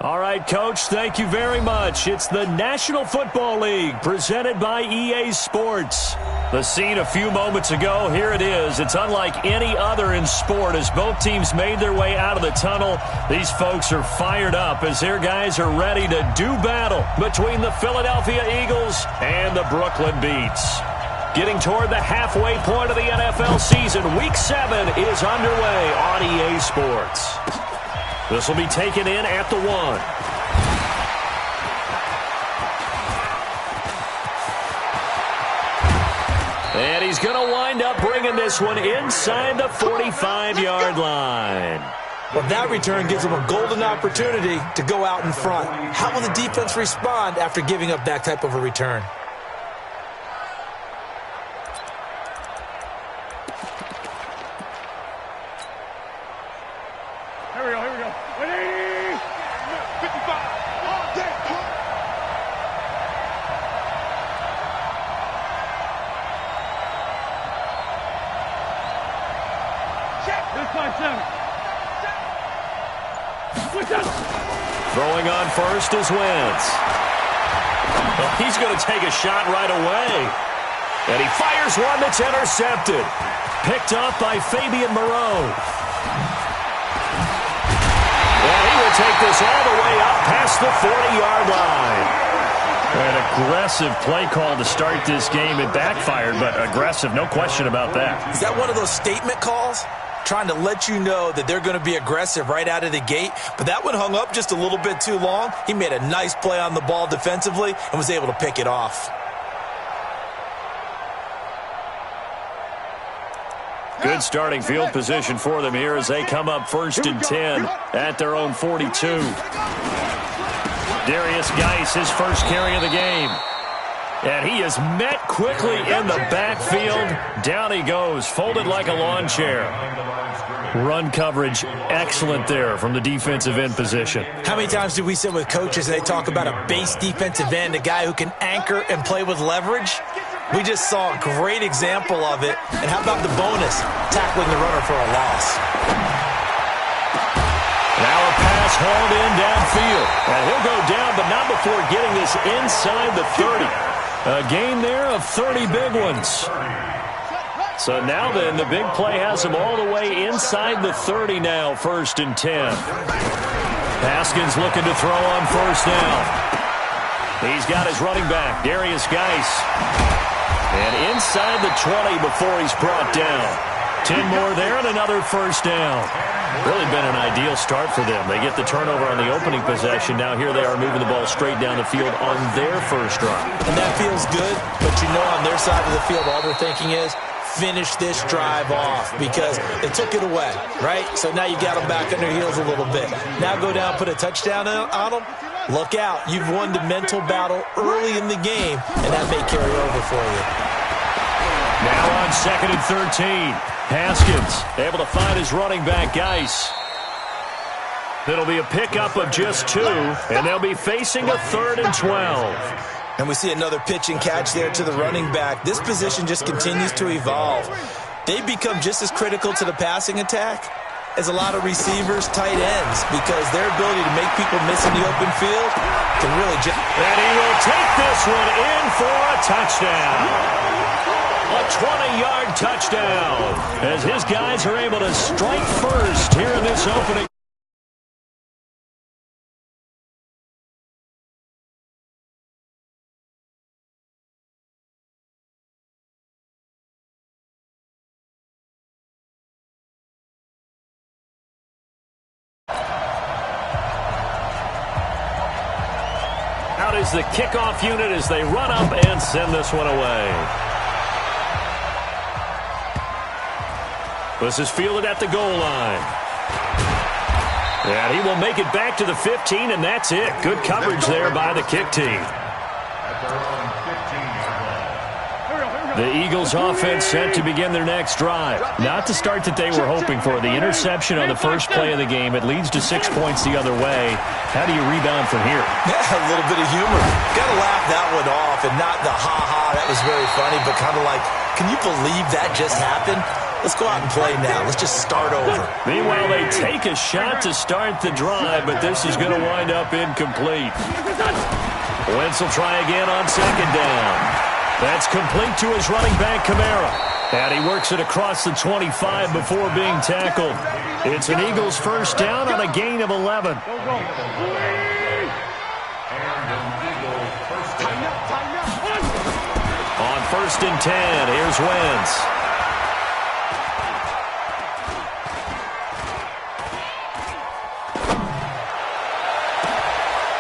All right, Coach, thank you very much. It's the National Football League presented by EA Sports. The scene a few moments ago, here it is. It's unlike any other in sport as both teams made their way out of the tunnel. These folks are fired up as their guys are ready to do battle between the Philadelphia Eagles and the Brooklyn Beats. Getting toward the halfway point of the NFL season, Week 7 is underway on EA Sports. This will be taken in at the 1. And he's going to wind up bringing this one inside the 45-yard line. Well, that return gives him a golden opportunity to go out in front. How will the defense respond after giving up that type of a return? Throwing on first is Wentz. Well, he's going to take a shot right away. And he fires one that's intercepted. Picked up by Fabian Moreau. And he will take this all the way up past the 40-yard line. An aggressive play call to start this game. It backfired, but aggressive, no question about that. Is that one of those statement calls? Trying to let you know that they're going to be aggressive right out of the gate. But that one hung up just a little bit too long. He made a nice play on the ball defensively and was able to pick it off. Good starting field position for them here as they come up 1st and 10 at their own 42. Darius Geis, his first carry of the game. And he is met quickly in the backfield. Down he goes, folded like a lawn chair. Run coverage, excellent there from the defensive end position. How many times do we sit with coaches and they talk about a base defensive end, a guy who can anchor and play with leverage? We just saw a great example of it. And how about the bonus, tackling the runner for a loss? Now a pass hauled in downfield. And he'll go down, but not before getting this inside the 30. A gain there of 30 big ones. So now then, the big play has him all the way inside the 30 now, 1st and 10. Haskins looking to throw on 1st down. He's got his running back, Darius Geis. And inside the 20 before he's brought down. 10 more there and another 1st down. Really been an ideal start for them. They get the turnover on the opening possession. Now here they are moving the ball straight down the field on their first drive. And that feels good, but you know on their side of the field all they're thinking is finish this drive off because they took it away, right? So now you got them back on their heels a little bit. Now go down, put a touchdown on them. Look out. You've won the mental battle early in the game, and that may carry over for you. Now on 2nd and 13. Haskins able to find his running back, Geis. It'll be a pickup of just 2, and they'll be facing a 3rd and 12. And we see another pitch and catch there to the running back. This position just continues to evolve. They become just as critical to the passing attack as a lot of receivers, tight ends, because their ability to make people miss in the open field can really just... And he will take this one in for a touchdown. A 20-yard touchdown as his guys are able to strike first here in this opening. Out is the kickoff unit as they run up and send this one away. This is fielded at the goal line. And he will make it back to the 15, and that's it. Good coverage there by the kick team. The Eagles offense set to begin their next drive. Not the start that they were hoping for. The interception on the first play of the game. It leads to 6 points the other way. How do you rebound from here? Yeah, a little bit of humor. Got to laugh that one off and not the ha-ha, that was very funny, but kind of like, can you believe that just happened? Let's go out and play now. Let's just start over. Meanwhile, they take a shot to start the drive, but this is going to wind up incomplete. Wentz will try again on second down. That's complete to his running back, Kamara. And he works it across the 25 before being tackled. It's an Eagles first down on a gain of 11. On first and 10, here's Wentz.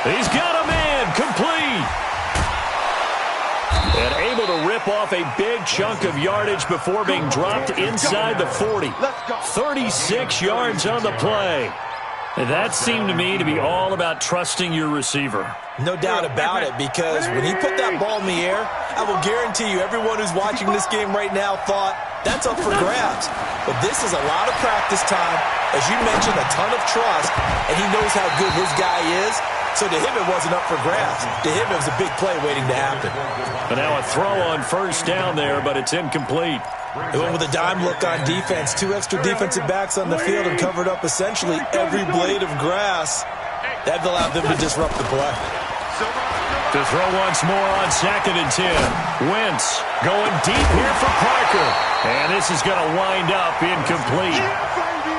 He's got a man, complete. And able to rip off a big chunk of yardage before being dropped inside the 40. 36 yards on the play. And that seemed to me to be all about trusting your receiver. No doubt about it, because when he put that ball in the air, I will guarantee you everyone who's watching this game right now thought, that's up for grabs. But this is a lot of practice time. As you mentioned, a ton of trust, and he knows how good his guy is. So to him, it wasn't up for grabs. To him, it was a big play waiting to happen. But now a throw on first down there, but it's incomplete. They went with a dime look on defense. 2 extra defensive backs on the field and covered up essentially every blade of grass. That allowed them to disrupt the play. To throw once more on second and 10. Wentz going deep here for Parker. And this is going to wind up incomplete.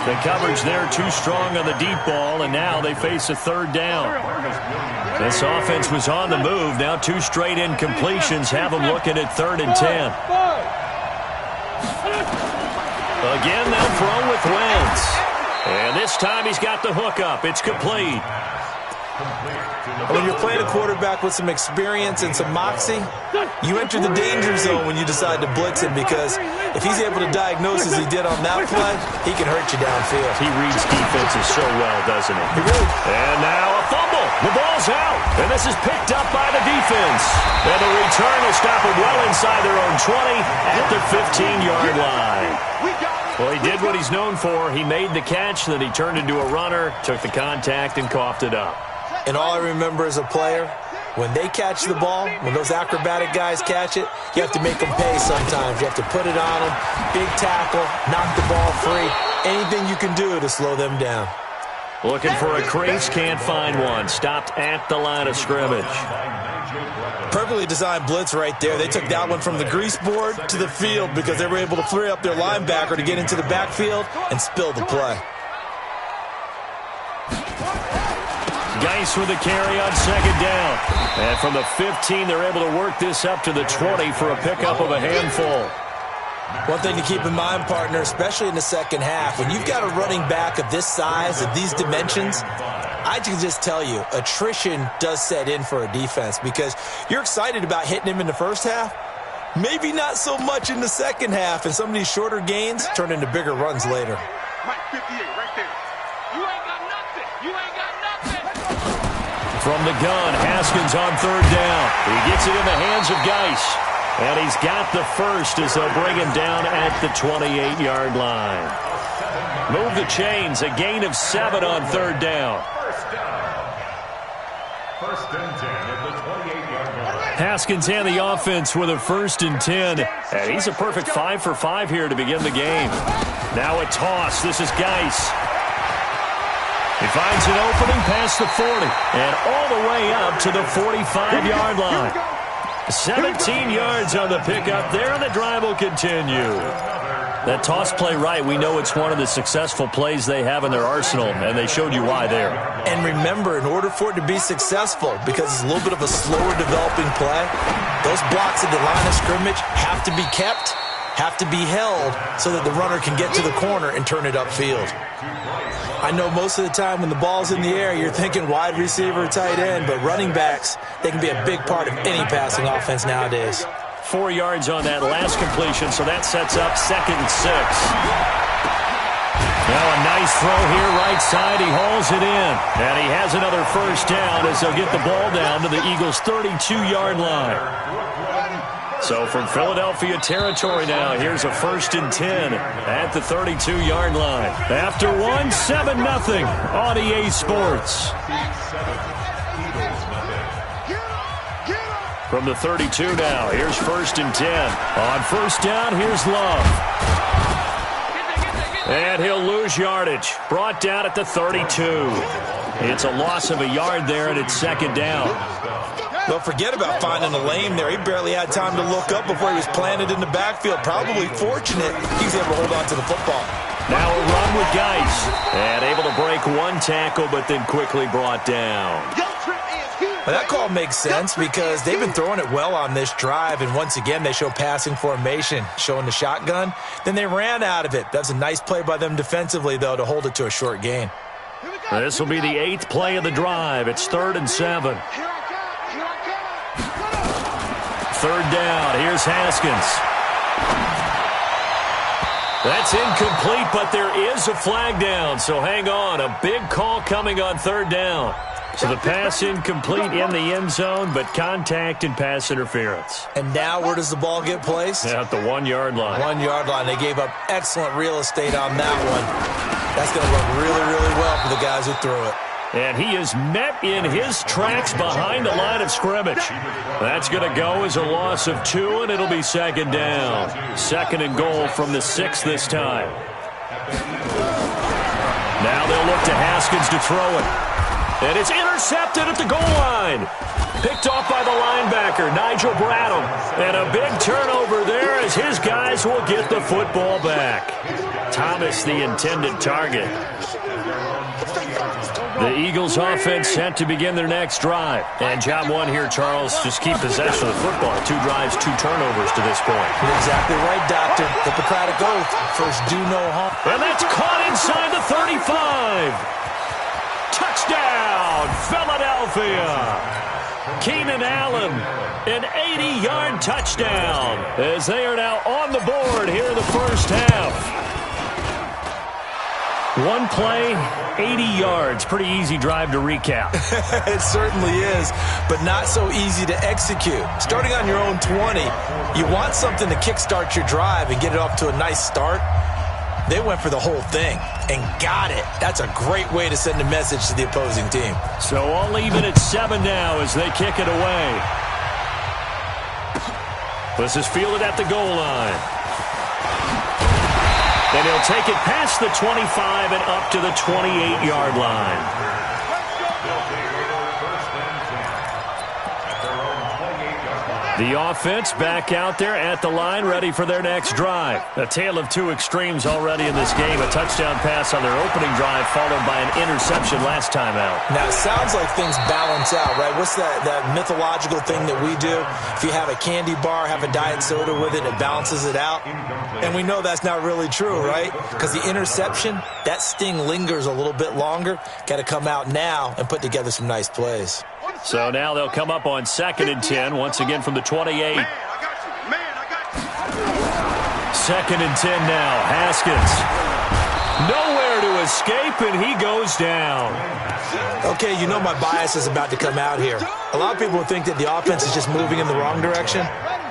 The coverage there too strong on the deep ball, and now they face a third down. This offense was on the move. Now 2 straight incompletions have them looking at third and 10. Again, they'll throw with Wentz. And this time he's got the hook up. It's complete. When you're playing a quarterback with some experience and some moxie, you enter the danger zone when you decide to blitz him, because if he's able to diagnose as he did on that play, he can hurt you downfield. He reads defenses so well, doesn't he? He really. And now a fumble. The ball's out. And this is picked up by the defense. And the return will stop him well inside their own 20 at the 15-yard line. Well, he did what he's known for. He made the catch, then he turned into a runner, took the contact, and coughed it up. And all I remember as a player, when they catch the ball, when those acrobatic guys catch it, you have to make them pay sometimes. You have to put it on them, big tackle, knock the ball free, anything you can do to slow them down. Looking for a crease, can't find one. Stopped at the line of scrimmage. Perfectly designed blitz right there. They took that one from the grease board to the field because they were able to free up their linebacker to get into the backfield and spill the play. Geis with a carry on second down. And from the 15, they're able to work this up to the 20 for a pickup of a handful. One thing to keep in mind, partner, especially in the second half, when you've got a running back of this size, of these dimensions, I can just tell you, attrition does set in for a defense, because you're excited about hitting him in the first half, maybe not so much in the second half, and some of these shorter gains turn into bigger runs later. Mike 58 right there. You ain't got nothing. You ain't got nothing. From the gun, Haskins on third down. He gets it in the hands of Geis. And he's got the first as they'll bring him down at the 28-yard line. Move the chains, a gain of 7 on third down. First and 10 at the 28-yard line. Haskins and the offense with a first and 10. And he's a perfect 5 for 5 here to begin the game. Now a toss. This is Geis. He finds an opening past the 40 and all the way up to the 45-yard line. 17 yards on the pickup there, and the drive will continue. That toss play right, we know it's one of the successful plays they have in their arsenal, and they showed you why there. And remember, in order for it to be successful, because it's a little bit of a slower developing play, those blocks at the line of scrimmage have to be kept, have to be held, so that the runner can get to the corner and turn it upfield. I know most of the time when the ball's in the air, you're thinking wide receiver, tight end, but running backs, they can be a big part of any passing offense nowadays. 4 yards on that last completion, so that sets up second and 6. Now a nice throw here, right side. He hauls it in, and he has another first down as they'll get the ball down to the Eagles' 32-yard line. So from Philadelphia territory now, here's a first and 10 at the 32-yard line. After one, 7-0 on EA Sports. From the 32 now, here's first and 10. On first down, here's Love. And he'll lose yardage. Brought down at the 32. It's a loss of a yard there, and it's second down. Well, forget about finding a lane there. He barely had time to look up before he was planted in the backfield. Probably fortunate he's able to hold on to the football. Now a run with Geis. And able to break one tackle, but then quickly brought down. Well, that call makes sense because they've been throwing it well on this drive, and once again they show passing formation, showing the shotgun. Then they ran out of it. That's a nice play by them defensively, though, to hold it to a short gain. This will be the 8th play of the drive. It's 3rd and 7. 3rd down. Here's Haskins. That's incomplete, but there is a flag down, so hang on. A big call coming on 3rd down. So the pass incomplete in the end zone, but contact and pass interference. And now where does the ball get placed? At the 1-yard line. 1-yard line. They gave up excellent real estate on that one. That's going to work really, really well for the guys who threw it. And he is met in his tracks behind the line of scrimmage. That's going to go as a loss of 2, and it'll be second down. 2nd and goal from the 6 this time. Now they'll look to Haskins to throw it. And it's intercepted at the goal line. Picked off by the linebacker, Nigel Bradham. And a big turnover there as his guys will get the football back. Thomas, the intended target. The Eagles offense set to begin their next drive. And job one here, Charles, just keep possession of the football. 2 drives, 2 turnovers to this point. You're exactly right, Doctor. Hippocratic oath. First, do no harm. And that's caught inside the 35. Touchdown, Philadelphia. Keenan Allen, an 80-yard touchdown as they are now on the board here in the first half. One play, 80 yards. Pretty easy drive to recap. It certainly is, but not so easy to execute. Starting on your own 20, you want something to kickstart your drive and get it off to a nice start. They went for the whole thing and got it. That's a great way to send a message to the opposing team. So all even at 7 now as they kick it away. This is fielded at the goal line. And he'll take it past the 25 and up to the 28-yard line. The offense back out there at the line, ready for their next drive. A tale of 2 extremes already in this game. A touchdown pass on their opening drive, followed by an interception last time out. Now, it sounds like things balance out, right? What's that mythological thing that we do? If you have a candy bar, have a diet soda with it, it balances it out. And we know that's not really true, right? Because the interception, that sting lingers a little bit longer. Got to come out now and put together some nice plays. So now they'll come up on 2nd and 10, once again from the 28. 2nd and 10 now. Haskins. Nowhere to escape, and he goes down. Okay, you know my bias is about to come out here. A lot of people think that the offense is just moving in the wrong direction.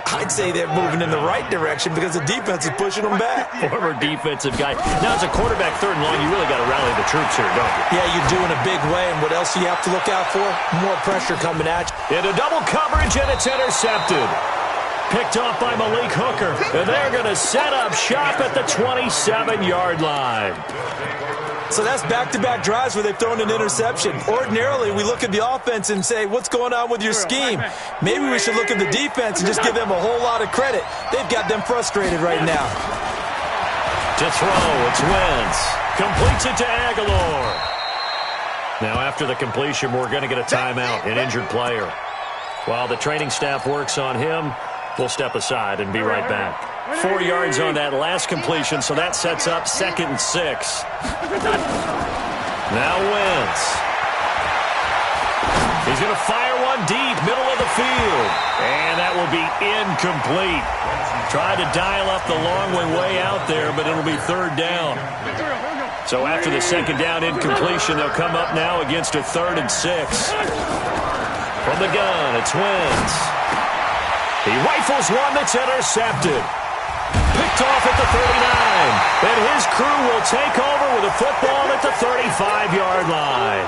I'd say they're moving in the right direction because the defense is pushing them back. Former defensive guy. Now, as a quarterback, 3rd and long, you really got to rally the troops here, don't you? Yeah, you do in a big way. And what else do you have to look out for? More pressure coming at you. Into double coverage, and it's intercepted. Picked off by Malik Hooker. And they're going to set up shop at the 27-yard line. So that's back-to-back drives where they've thrown an interception. Ordinarily, we look at the offense and say, what's going on with your scheme? Maybe we should look at the defense and just give them a whole lot of credit. They've got them frustrated right now. To throw, it's Wentz. Completes it to Aguilar. Now, after the completion, we're going to get a timeout, an injured player. While the training staff works on him, we'll step aside and be right back. 4 yards on that last completion, so that sets up 2nd and 6. Now Wentz. He's going to fire one deep, middle of the field. And that will be incomplete. Tried to dial up the long way out there, but it'll be 3rd down. So after the 2nd down incompletion, they'll come up now against a 3rd and 6. From the gun, it's Wentz. He rifles one that's intercepted. Picked off at the 39. And his crew will take over with a football at the 35-yard line.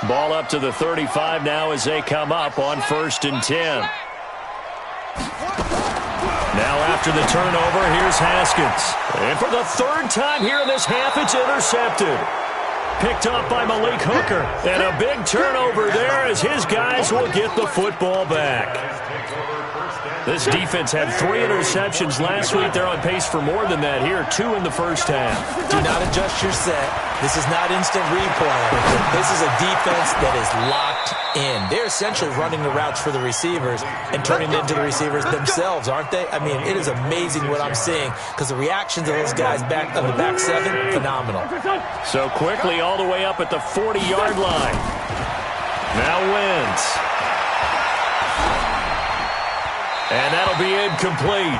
Ball up to the 35 now as they come up on 1st and 10. Now after the turnover, here's Haskins. And for the third time here in this half, it's intercepted. Picked up by Malik Hooker. And a big turnover there as his guys will get the football back. This defense had 3 interceptions last week. They're on pace for more than that here. 2 in the first half. Do not adjust your set. This is not instant replay. This is a defense that is locked in. They're essentially running the routes for the receivers and turning it into the receivers themselves, aren't they? I mean, it is amazing what I'm seeing because the reactions of those guys back on the back 7, phenomenal. So quickly all the way up at the 40-yard line. Now Wentz. And that'll be incomplete.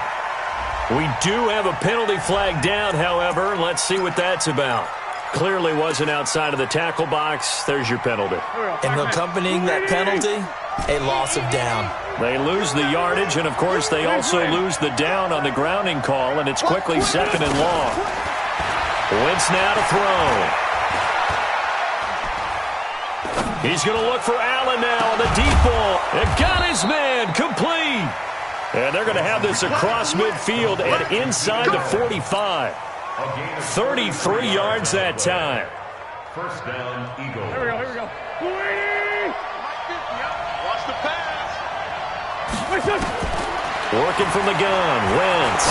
We do have a penalty flag down, however. Let's see what that's about. Clearly wasn't outside of the tackle box. There's your penalty. And accompanying that penalty, a loss of down. They lose the yardage, and, of course, they also lose the down on the grounding call, and it's quickly 2nd and long. Wentz now to throw. He's going to look for Allen now on the deep ball. And got his man complete. And they're going to have this across midfield and inside the 45. 33 yards that time. First down, Eagle. Here we go. Watch the pass. Working from the gun, Wentz.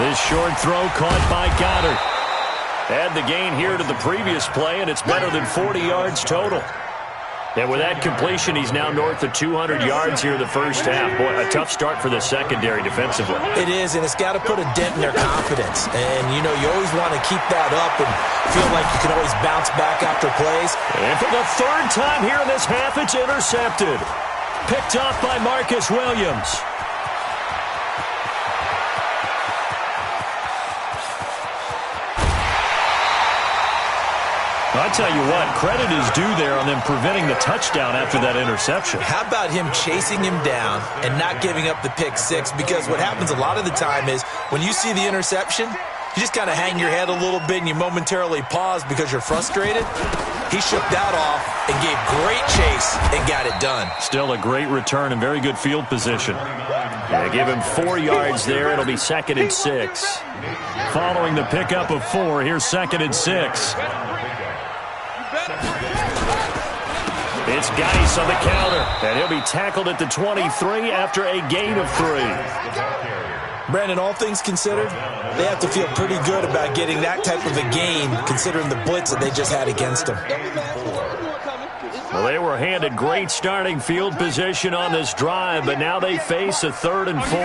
This short throw caught by Goddard. Add the gain here to the previous play, and it's better than 40 yards total. And with that completion, he's now north of 200 yards here in the first half. Boy, a tough start for the secondary defensively. It is, and it's got to put a dent in their confidence. And, you know, you always want to keep that up and feel like you can always bounce back after plays. And for the third time here in this half, it's intercepted. Picked up by Marcus Williams. I'll tell you what, credit is due there on them preventing the touchdown after that interception. How about him chasing him down and not giving up the pick 6? Because what happens a lot of the time is when you see the interception, you just kind of hang your head a little bit and you momentarily pause because you're frustrated. He shook that off and gave great chase and got it done. Still a great return and very good field position. They give him 4 yards there. It'll be 2nd and 6. Following the pickup of 4, here's 2nd and 6. It's Geis on the counter, and he'll be tackled at the 23 after a gain of 3. Brandon, all things considered, they have to feel pretty good about getting that type of a gain considering the blitz that they just had against them. Well, they were handed great starting field position on this drive, but now they face a 3rd and 4.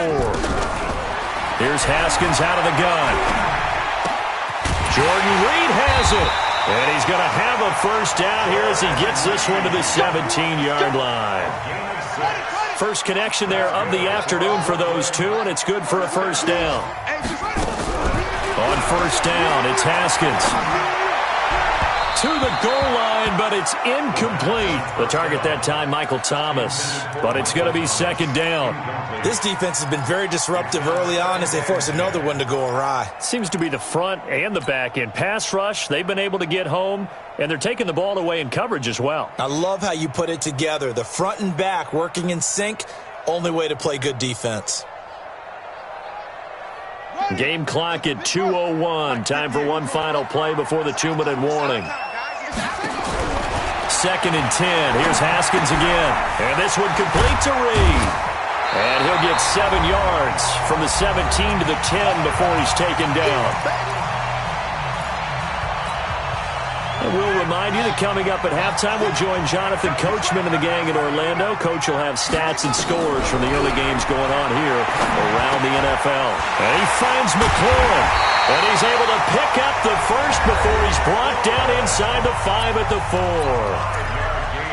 Here's Haskins out of the gun. Jordan Reed has it. And he's going to have a first down here as he gets this one to the 17-yard line. First connection there of the afternoon for those two, and it's good for a first down. On first down, it's Haskins. To the goal line, but it's incomplete. The target that time, Michael Thomas. But it's going to be 2nd down. This defense has been very disruptive early on as they force another one to go awry. Seems to be the front and the back end. Pass rush, they've been able to get home, and they're taking the ball away in coverage as well. I love how you put it together. The front and back working in sync, only way to play good defense. Game clock at 2:01. Time for one final play before the 2-minute warning. 2nd and 10. Here's Haskins again. And this one complete to Reed. And he'll get 7 yards from the 17 to the 10 before he's taken down. And we'll remind you that coming up at halftime, we'll join Jonathan Coachman and the gang in Orlando. Coach will have stats and scores from the early games going on here around the NFL. And he finds McLaurin. And he's able to pick up the first before he's brought down inside the 5 at the 4.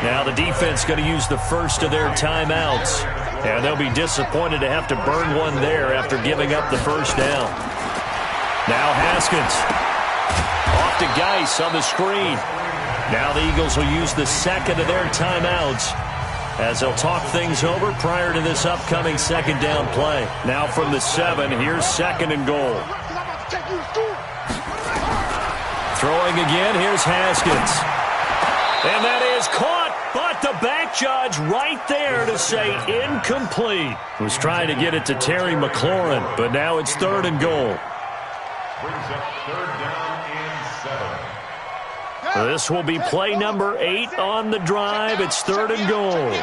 Now the defense going to use the first of their timeouts. And they'll be disappointed to have to burn one there after giving up the first down. Now Haskins. Off to Geis on the screen. Now the Eagles will use the second of their timeouts as they'll talk things over prior to this upcoming 2nd down play. Now from the 7, here's 2nd and goal. Throwing again, here's Haskins. And that is caught. But the back judge right there to say incomplete. Was trying to get it to Terry McLaurin, but now it's 3rd and goal. Brings up 3rd down and 7. This will be play number 8 on the drive. It's 3rd and goal.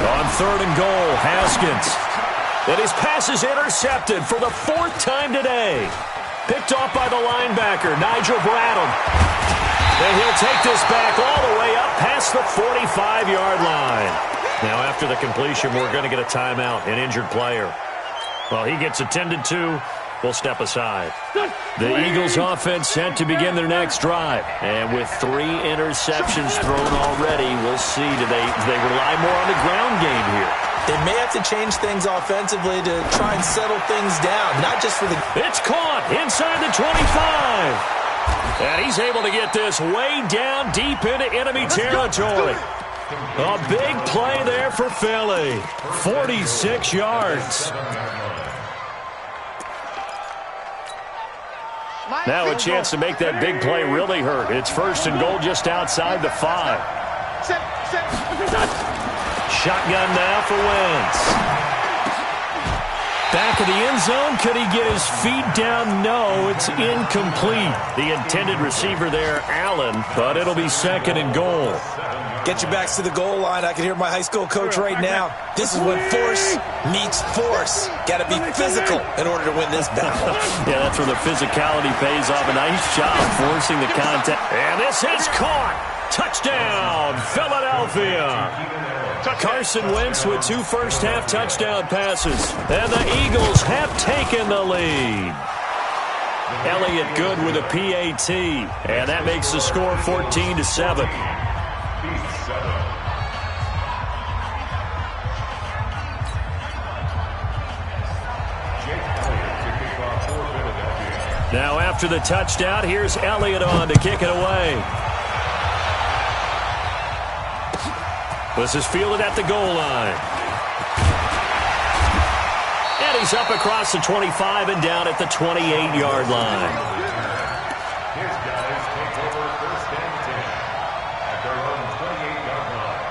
On 3rd and goal, Haskins. And his pass is intercepted for the 4th time today. Picked off by the linebacker, Nigel Bradham. And he'll take this back all the way up past the 45-yard line. Now, after the completion, we're going to get a timeout, an injured player. Well, he gets attended to. We'll step aside. The Eagles offense set to begin their next drive. And with 3 interceptions thrown already, we'll see. Do they rely more on the ground game here? They may have to change things offensively to try and settle things down, not just for the... It's caught inside the 25. And he's able to get this way down deep into enemy territory. A big play there for Philly. 46 yards. Now a chance to make that big play really hurt. It's 1st and goal just outside the 5. Shotgun now for Wentz. Back of the end zone. Could he get his feet down? No, it's incomplete. The intended receiver there, Allen, but it'll be 2nd and goal. Get your backs to the goal line. I can hear my high school coach right now. This is when force meets force. Got to be physical in order to win this battle. Yeah, that's where the physicality pays off. A nice job forcing the contact. And this is caught. Touchdown, Philadelphia. Carson Wentz with 2 first-half touchdown passes. And the Eagles have taken the lead. Elliott good with a PAT. And that makes the score 14-7. Now after the touchdown, here's Elliott on to kick it away. This is fielded at the goal line. And he's up across the 25 and down at the 28-yard line. His guys take over 1st and 10 at their own 28-yard line.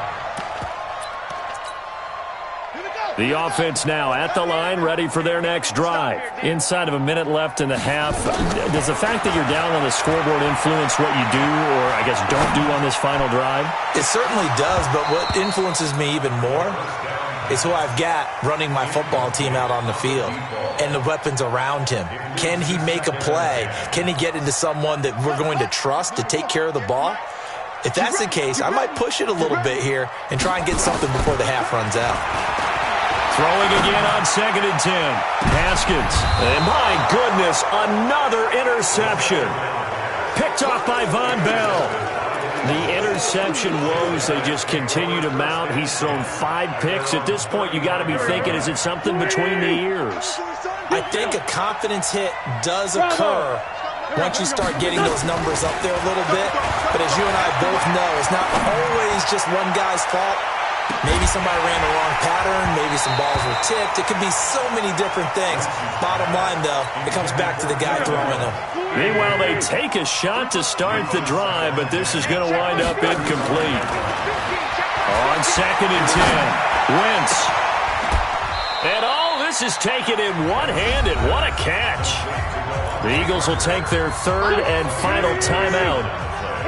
The offense now at the line, ready for their next drive. Inside of a minute left in the half. Does the fact that you're down on the scoreboard influence what you do, or I guess don't do on this final drive? It certainly does, but what influences me even more is who I've got running my football team out on the field and the weapons around him. Can he make a play? Can he get into someone that we're going to trust to take care of the ball? If that's the case, I might push it a little bit here and try and get something before the half runs out. Throwing again on 2nd and 10. Haskins. And my goodness, another interception. Picked off by Von Bell. The interception woes, they just continue to mount. He's thrown 5 picks. At this point, you got to be thinking, is it something between the ears? I think a confidence hit does occur once you start getting those numbers up there a little bit. But as you and I both know, it's not always just one guy's fault. Maybe somebody ran the wrong pattern. Maybe some balls were tipped. It could be so many different things. Bottom line, though, it comes back to the guy throwing them. Meanwhile, they take a shot to start the drive, but this is going to wind up incomplete. On 2nd and 10, Wentz. And all this is taken in one-handed. What a catch. The Eagles will take their 3rd and final timeout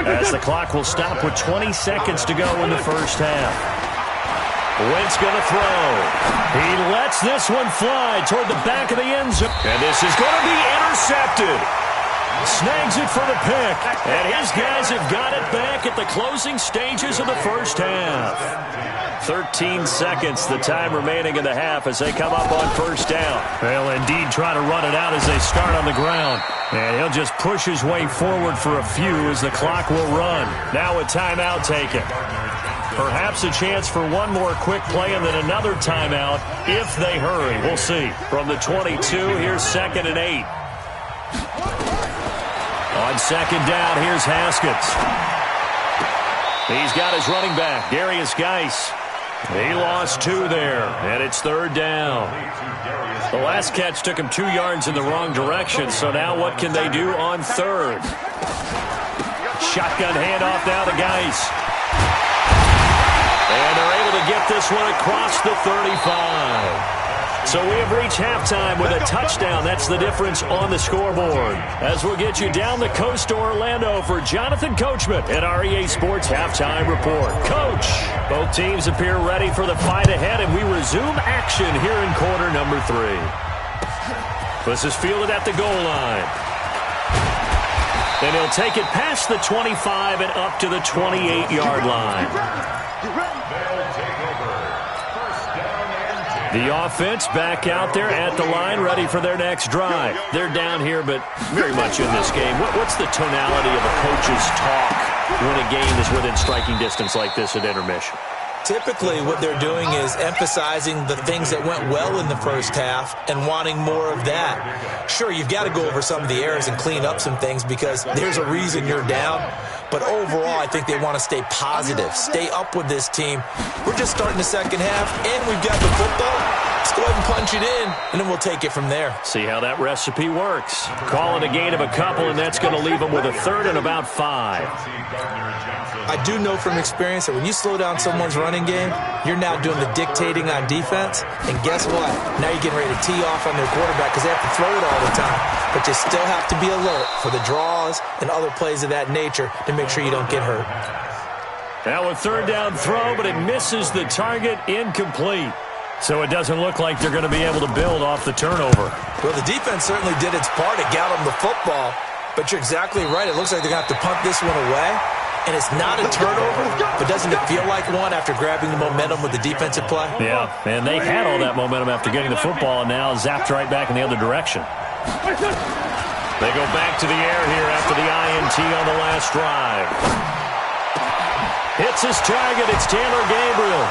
as the clock will stop with 20 seconds to go in the first half. Wentz going to throw. He lets this one fly toward the back of the end zone. And this is going to be intercepted. Snags it for the pick. And his guys have got it back at the closing stages of the first half. 13 seconds, the time remaining in the half as they come up on 1st down. They'll indeed try to run it out as they start on the ground. And he'll just push his way forward for a few as the clock will run. Now a timeout taken. Perhaps a chance for one more quick play and then another timeout if they hurry. We'll see. From the 22, here's 2nd and 8. On 2nd down, here's Haskins. He's got his running back, Darius Geis. He lost 2 there, and it's 3rd down. The last catch took him 2 yards in the wrong direction, so now what can they do on 3rd? shotgun handoff now to Geis. And they're able to get this one across the 35. So we have reached halftime with a touchdown. That's the difference on the scoreboard. As we'll get you down the coast to Orlando for Jonathan Coachman at our EA Sports Halftime Report. Coach, both teams appear ready for the fight ahead, and we resume action here in quarter number 3. This is fielded at the goal line. And he'll take it past the 25 and up to the 28-yard line. The offense back out there at the line, ready for their next drive. They're down here, but very much in this game. What's the tonality of a coach's talk when a game is within striking distance like this at intermission? Typically, what they're doing is emphasizing the things that went well in the first half and wanting more of that. Sure, you've got to go over some of the errors and clean up some things because there's a reason you're down. But overall, I think they want to stay positive, stay up with this team. We're just starting the second half, and we've got the football. Let's go ahead and punch it in, and then we'll take it from there. See how that recipe works. Call it a gain of a couple, and that's going to leave them with a third and about 5. I do know from experience that when you slow down someone's running game, you're now doing the dictating on defense. And guess what? Now you're getting ready to tee off on their quarterback because they have to throw it all the time. But you still have to be alert for the draws and other plays of that nature to make sure you don't get hurt. Now a third down throw, but it misses the target, incomplete. So it doesn't look like they're going to be able to build off the turnover. Well, the defense certainly did its part. It got them the football. But you're exactly right. It looks like they're going to have to punt this one away. And it's not a turnover, but doesn't it feel like one after grabbing the momentum with the defensive play? Yeah, and they had all that momentum after getting the football and now zapped right back in the other direction. They go back to the air here after the INT on the last drive. Hits his target. It's Taylor Gabriel.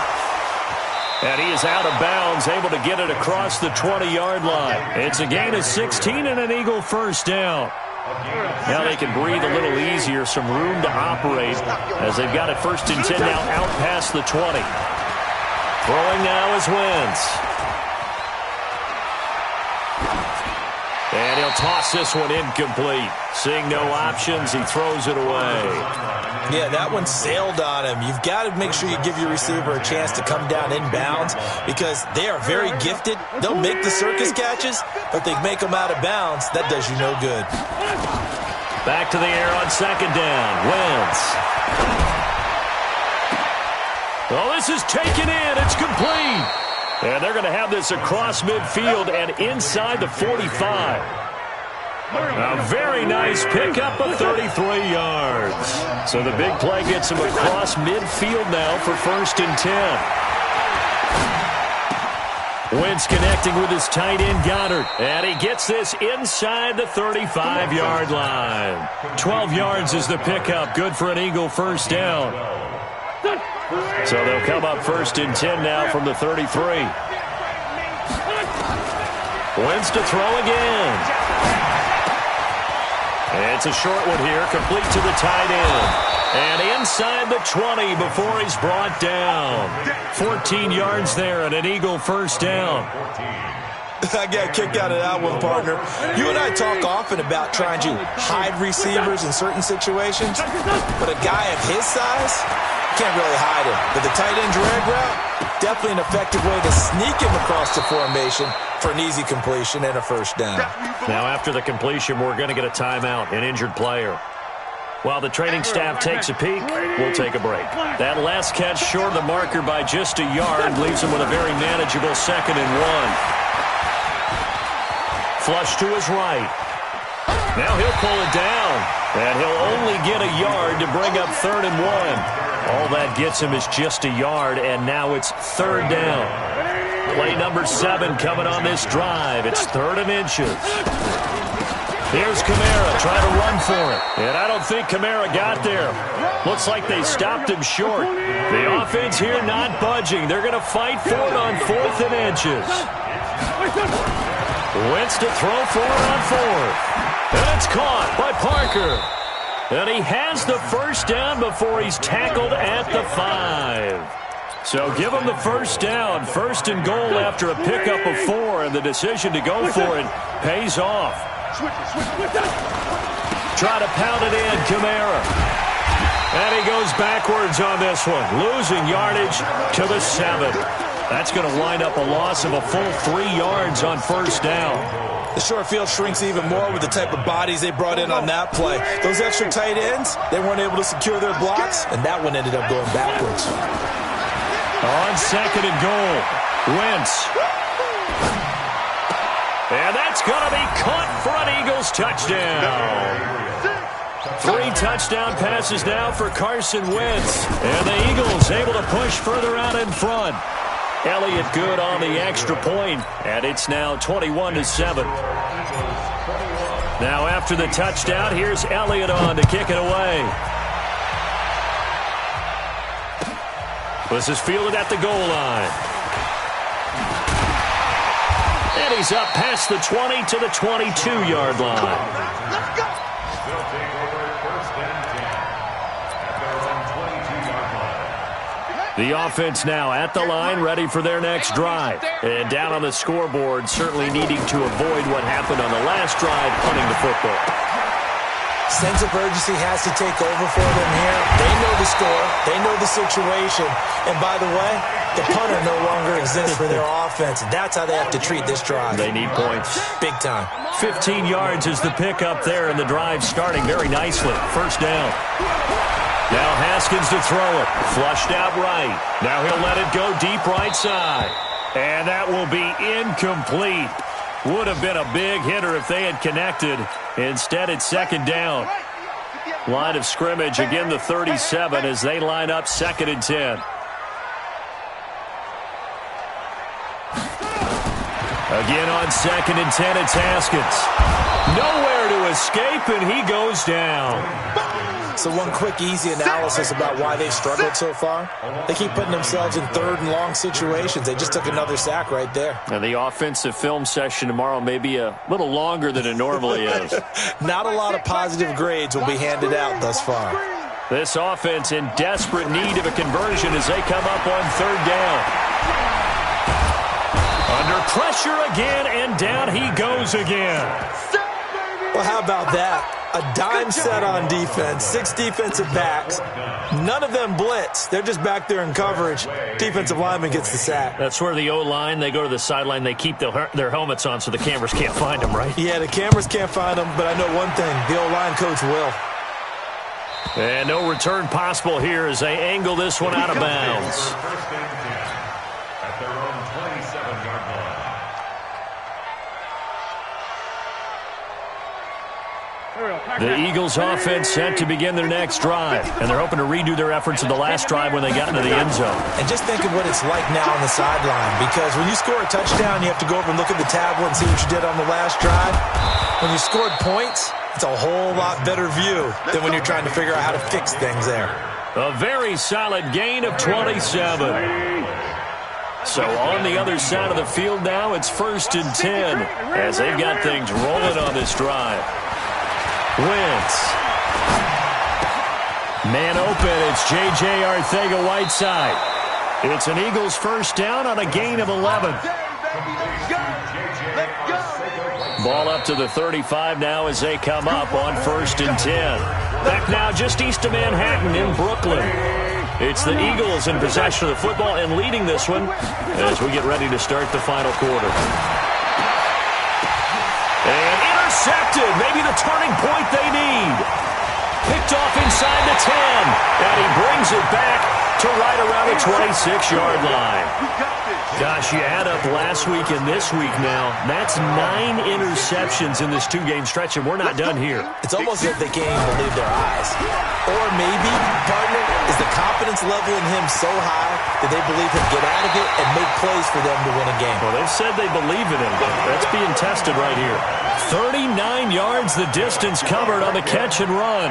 And he is out of bounds, able to get it across the 20-yard line. It's a gain of 16 and an Eagle first down. Now they can breathe a little easier, some room to operate as they've got it 1st and 10 now out past the 20. Throwing now is Wentz. And he'll toss this one incomplete. Seeing no options, he throws it away. Yeah, that one sailed on him. You've got to make sure you give your receiver a chance to come down inbounds because they are very gifted. They'll make the circus catches, but they make them out of bounds. That does you no good. Back to the air on 2nd down. Wentz. Well, this is taken in. It's complete. And they're going to have this across midfield and inside the 45. A very nice pickup of 33 yards. So the big play gets him across midfield now for 1st and 10. Wentz connecting with his tight end Goddard. And he gets this inside the 35-yard line. 12 yards is the pickup. Good for an Eagle first down. So they'll come up 1st and 10 now from the 33. Wentz to throw again. It's a short one here, complete to the tight end. And inside the 20 before he's brought down. 14 yards there and an Eagle first down. I got a kick out of that one, partner. You and I talk often about trying to hide receivers in certain situations, but a guy of his size can't really hide him. But the tight end drag route, definitely an effective way to sneak him across the formation for an easy completion and a first down. Now after the completion, we're going to get a timeout, an injured player. While the training staff takes a peek, we'll take a break. That last catch short of the marker by just a yard leaves him with a very manageable 2nd and 1. Flush to his right. Now he'll pull it down, and he'll only get a yard to bring up 3rd and 1. All that gets him is just a yard, and now it's 3rd down. Play number 7 coming on this drive. It's 3rd and inches. Here's Kamara trying to run for it. And I don't think Kamara got there. Looks like they stopped him short. The offense here not budging. They're going to fight for it on 4th and inches. Wentz to throw for it on 4th. And it's caught by Parker. And he has the first down before he's tackled at the 5. So give him the first down. 1st and goal after a pickup of 4. And the decision to go for it pays off. Try to pound it in, Kamara. And he goes backwards on this one, losing yardage to the 7. That's going to wind up a loss of a full 3 yards on first down. The short field shrinks even more with the type of bodies they brought in on that play. Those extra tight ends, they weren't able to secure their blocks, and that one ended up going backwards. On second and goal, Wentz. And that's going to be caught for an Eagles touchdown. 3 touchdown passes now for Carson Wentz. And the Eagles able to push further out in front. Elliott good on the extra point, and it's now 21-7. Now after the touchdown, here's Elliott on to kick it away. This is fielded at the goal line. And he's up past the 20 to the 22-yard line. The offense now at the line, ready for their next drive. And down on the scoreboard, certainly needing to avoid what happened on the last drive, punting the football. Sense of urgency has to take over for them here. They know the score. They know the situation. And by the way, the punter no longer exists for their offense. That's how they have to treat this drive. They need points. Big time. 15 yards is the pickup there, and the drive starting very nicely. First down. Now Haskins to throw it. Flushed out right. Now he'll let it go deep right side. And that will be incomplete. Would have been a big hitter if they had connected. Instead, it's second down. Line of scrimmage, again the 37 as they line up second and 10. Again on second and 10, it's Haskins. Nowhere to escape, and he goes down. So one quick, easy analysis about why they've struggled so far. They keep putting themselves in third and long situations. They just took another sack right there. And the offensive film session tomorrow may be a little longer than it normally is. Not a lot of positive grades will be handed out thus far. This offense in desperate need of a conversion as they come up on third down. Under pressure again, and down he goes again. Well, how about that? A dime set on defense, 6 defensive backs. None of them blitz. They're just back there in coverage. Defensive lineman gets the sack. That's where the O-line, they go to the sideline, they keep their helmets on so the cameras can't find them, right? Yeah, the cameras can't find them, but I know one thing. The O-line coach will. And no return possible here as they angle this one out of bounds. At their own 27-yard line. The Eagles offense set to begin their next drive, and they're hoping to redo their efforts of the last drive when they got into the end zone. And just think of what it's like now on the sideline, because when you score a touchdown, you have to go over and look at the tablet and see what you did on the last drive. When you scored points, it's a whole lot better view than when you're trying to figure out how to fix things there. A very solid gain of 27. So on the other side of the field now, it's first and 10 as they've got things rolling on this drive. Wentz. Man open, it's J.J. Arcega-Whiteside. It's an Eagles first down on a gain of 11. Ball up to the 35 now as they come up on first and 10. Back now just east of Manhattan in Brooklyn. It's the Eagles in possession of the football and leading this one as we get ready to start the final quarter. And intercepted, maybe the turning point they need. Picked off inside the 10, and he brings it back to right around the 26-yard line. Gosh, you add up last week and this week now, that's 9 interceptions in this 2-game stretch, and we're not done here. It's almost as if they can't even believe their eyes. Or maybe, partner, is the confidence level in him so high that they believe he'll get out of it and make plays for them to win a game. Well, they've said they believe in him, but that's being tested right here. 39 yards the distance covered on the catch and run.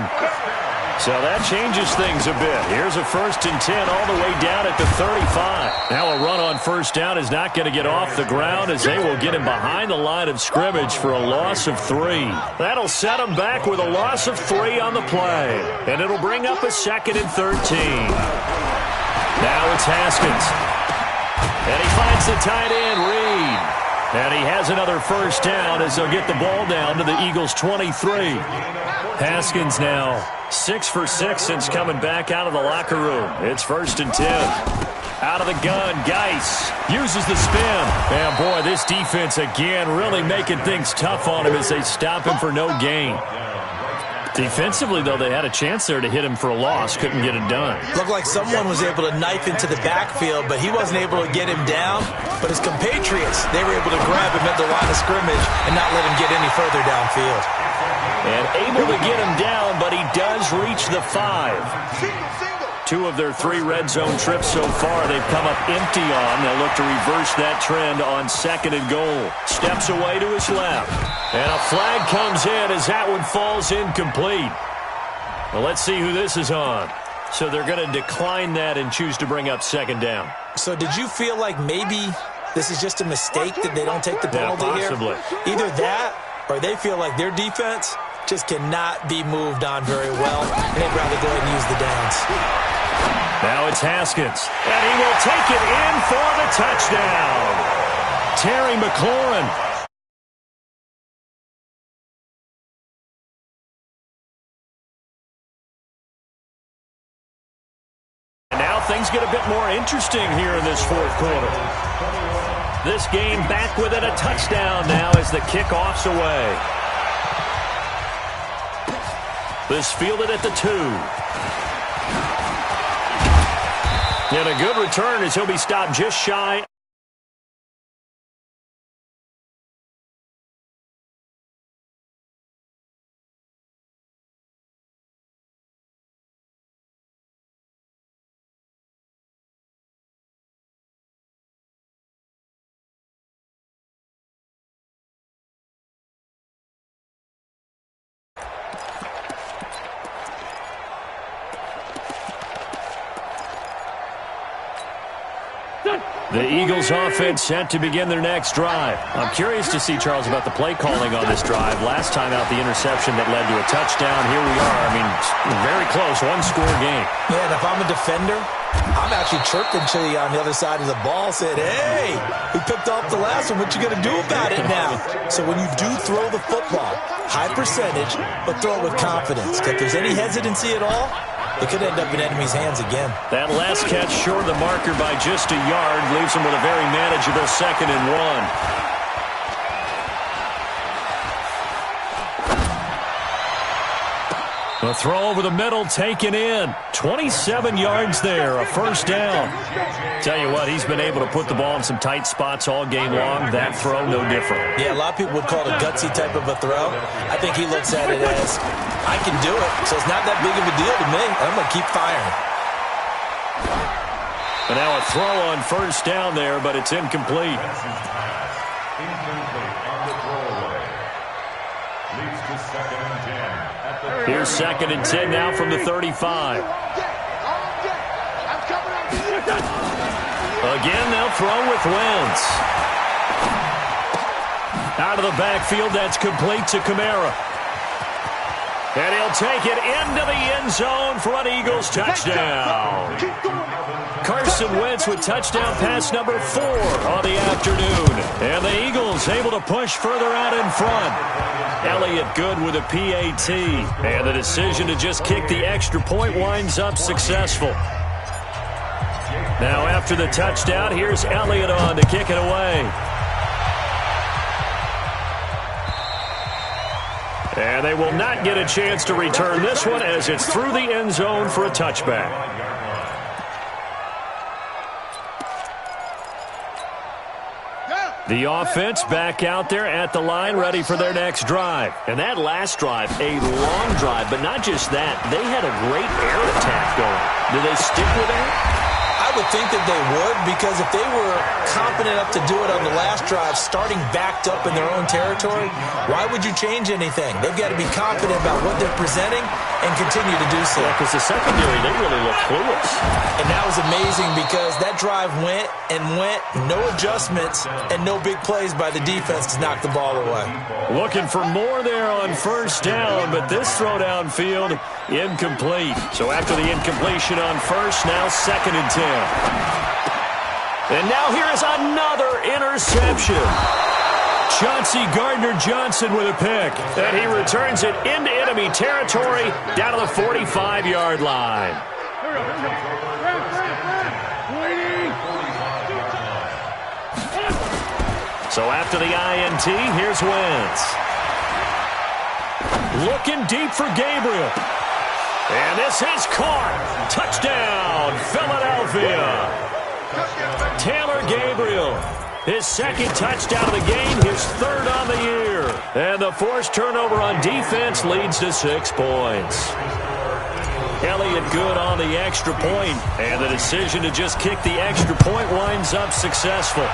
So that changes things a bit. Here's a first and 10 all the way down at the 35. Now a run on first down is not going to get off the ground as they will get him behind the line of scrimmage for a loss of 3. That'll set him back with a loss of 3 on the play. And it'll bring up a second and 13. Now it's Haskins. And he finds the tight end, Reed. And he has another first down as they'll get the ball down to the Eagles' 23. Haskins now 6 for 6 since coming back out of the locker room. It's 1st and 10. Out of the gun, Geis uses the spin. And, boy, this defense again really making things tough on him as they stop him for no gain. Defensively, though, they had a chance there to hit him for a loss. Couldn't get it done. Looked like someone was able to knife into the backfield, but he wasn't able to get him down. But his compatriots, they were able to grab him at the line of scrimmage and not let him get any further downfield. And able to get him down, but he does reach the 5. 2 of their 3 red zone trips so far they've come up empty on. They'll look to reverse that trend on 2nd and goal. Steps away to his left. And a flag comes in as that one falls incomplete. Well, let's see who this is on. So they're going to decline that and choose to bring up 2nd down. So did you feel like maybe this is just a mistake that they don't take the penalty possibly here? Either that or they feel like their defense just cannot be moved on very well, and they'd rather go ahead and use the downs. Now it's Haskins, and he will take it in for the touchdown. Terry McLaurin. And now things get a bit more interesting here in this 4th quarter. This game back within a touchdown now as the kickoff's away. This fielded at the 2. And a good return as he'll be stopped just shy. The Eagles offense set to begin their next drive. I'm curious to see, Charles, about the play calling on this drive. Last time out, the interception that led to a touchdown. Here we are. I mean, very close, 1-score game. Yeah, and if I'm a defender, I'm actually chirping to you on the other side of the ball, saying, hey, we picked off the last one. What you going to do about it now? So when you do throw the football, high percentage, but throw it with confidence. If there's any hesitancy at all, it could end up in enemy's hands again. That last catch short of the marker by just a yard leaves him with a very manageable 2nd and 1. The throw over the middle taken in. 27 yards there, a first down. Tell you what, he's been able to put the ball in some tight spots all game long. That throw, no different. Yeah, a lot of people would call it a gutsy type of a throw. I think he looks at it as, I can do it, so it's not that big of a deal to me. I'm going to keep firing. And now a throw on first down there, but it's incomplete. Here's 2nd and 10 now from the 35. Again, they'll throw with Wentz. Out of the backfield, that's complete to Kamara. And he'll take it into the end zone for an Eagles touchdown. Carson Wentz with touchdown pass number 4 on the afternoon. And the Eagles able to push further out in front. Elliott good with a PAT. And the decision to just kick the extra point winds up successful. Now after the touchdown, here's Elliott on to kick it away. And they will not get a chance to return this one as it's through the end zone for a touchback. The offense back out there at the line, ready for their next drive. And that last drive, a long drive, but not just that. They had a great air attack going. Do they stick with that? I would think that they would, because if they were confident enough to do it on the last drive, starting backed up in their own territory, why would you change anything? They've got to be confident about what they're presenting and continue to do so. Yeah, because the secondary, they really look clueless. And that was amazing because that drive went and went, no adjustments, and no big plays by the defense to knock the ball away. Looking for more there on first down, but this throw downfield, incomplete. So after the incompletion on first, now 2nd and 10. And now here is another interception. Chauncey Gardner-Johnson with a pick. And he returns it into enemy territory down to the 45-yard line. So after the INT, here's Wentz. Looking deep for Gabriel. And this is caught. Touchdown, Philadelphia. Taylor Gabriel, his second touchdown of the game, his third on the year. And the forced turnover on defense leads to 6 points. Elliott good on the extra point, and the decision to just kick the extra point winds up successful.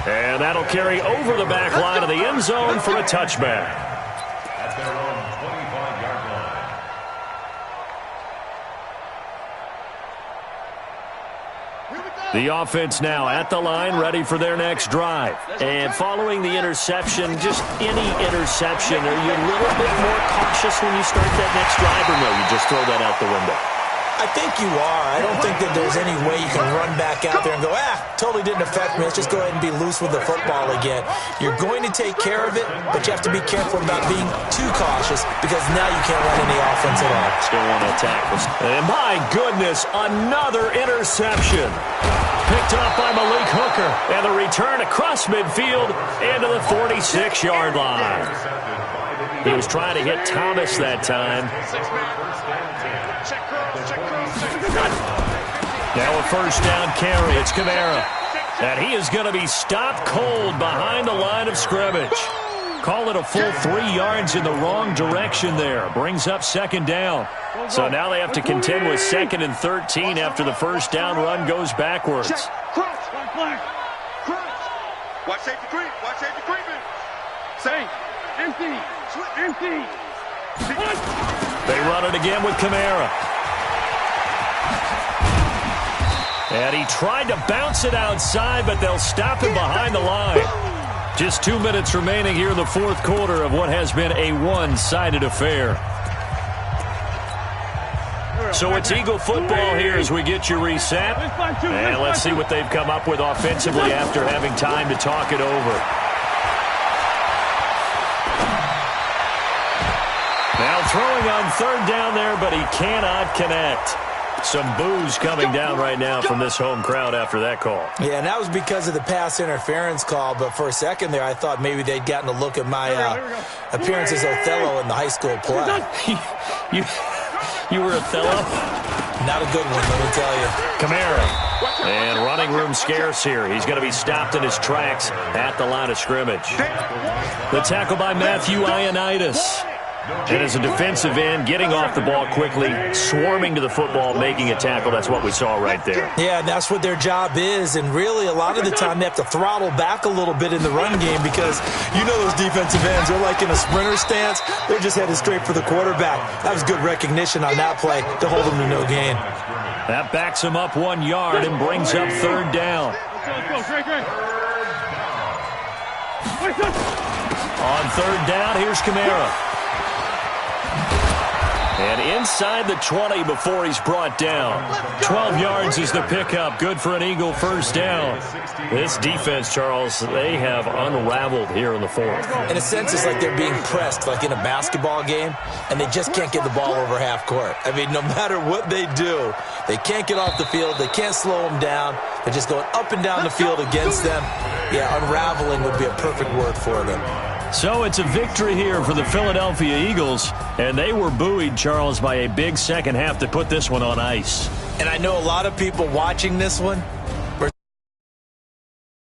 And that'll carry over the back line of the end zone for a touchback. At their own 25-yard line. The offense now at the line, ready for their next drive. And following the interception, just any interception, are you a little bit more cautious when you start that next drive, or no, you just throw that out the window? I think you are. I don't think that there's any way you can run back out there and go, totally didn't affect me. Let's just go ahead and be loose with the football again. You're going to take care of it, but you have to be careful about being too cautious because now you can't run any offense at all. Still want to attack. And my goodness, another interception. Picked up by Malik Hooker. And the return across midfield into the 46-yard line. He was trying to hit Thomas that time. Now a first down carry. It's Kamara. And he is going to be stopped cold behind the line of scrimmage. Call it a full 3 yards in the wrong direction there. Brings up second down. So now they have to contend with 2nd and 13 after the first down run goes backwards. Watch safety creep. Watch safety creeping. Say, empty. Empty. They run it again with Kamara. And he tried to bounce it outside, but they'll stop him behind the line. Just 2 minutes remaining here in the fourth quarter of what has been a one-sided affair. So it's Eagle football here as we get you reset. And let's see what they've come up with offensively after having time to talk it over. Now throwing on third down there, but he cannot connect. Some boos coming down right now from this home crowd after that call. Yeah, and that was because of the pass interference call, but for a second there I thought maybe they'd gotten a look at my appearance as Othello in the high school play. You were Othello? Not a good one, let me tell you. Kamara. And running room scarce here. He's going to be stopped in his tracks at the line of scrimmage. The tackle by Matthew Ioannidis. And as a defensive end, getting off the ball quickly, swarming to the football, making a tackle. That's what we saw right there. Yeah, and that's what their job is. And really, a lot of the time, they have to throttle back a little bit in the run game because you know those defensive ends, they're like in a sprinter stance. They're just headed straight for the quarterback. That was good recognition on that play to hold them to no gain. That backs him up 1 yard and brings up third down. On third down, here's Kamara. And inside the 20 before he's brought down. 12 yards is the pickup. Good for an Eagle first down. This defense, Charles, they have unraveled here in the fourth. In a sense, it's like they're being pressed, like in a basketball game, and they just can't get the ball over half court. I mean, no matter what they do, they can't get off the field. They can't slow them down. They're just going up and down the field against them. Yeah, unraveling would be a perfect word for them. So it's a victory here for the Philadelphia Eagles, and they were buoyed, Charles, by a big second half to put this one on ice. And I know a lot of people watching this one,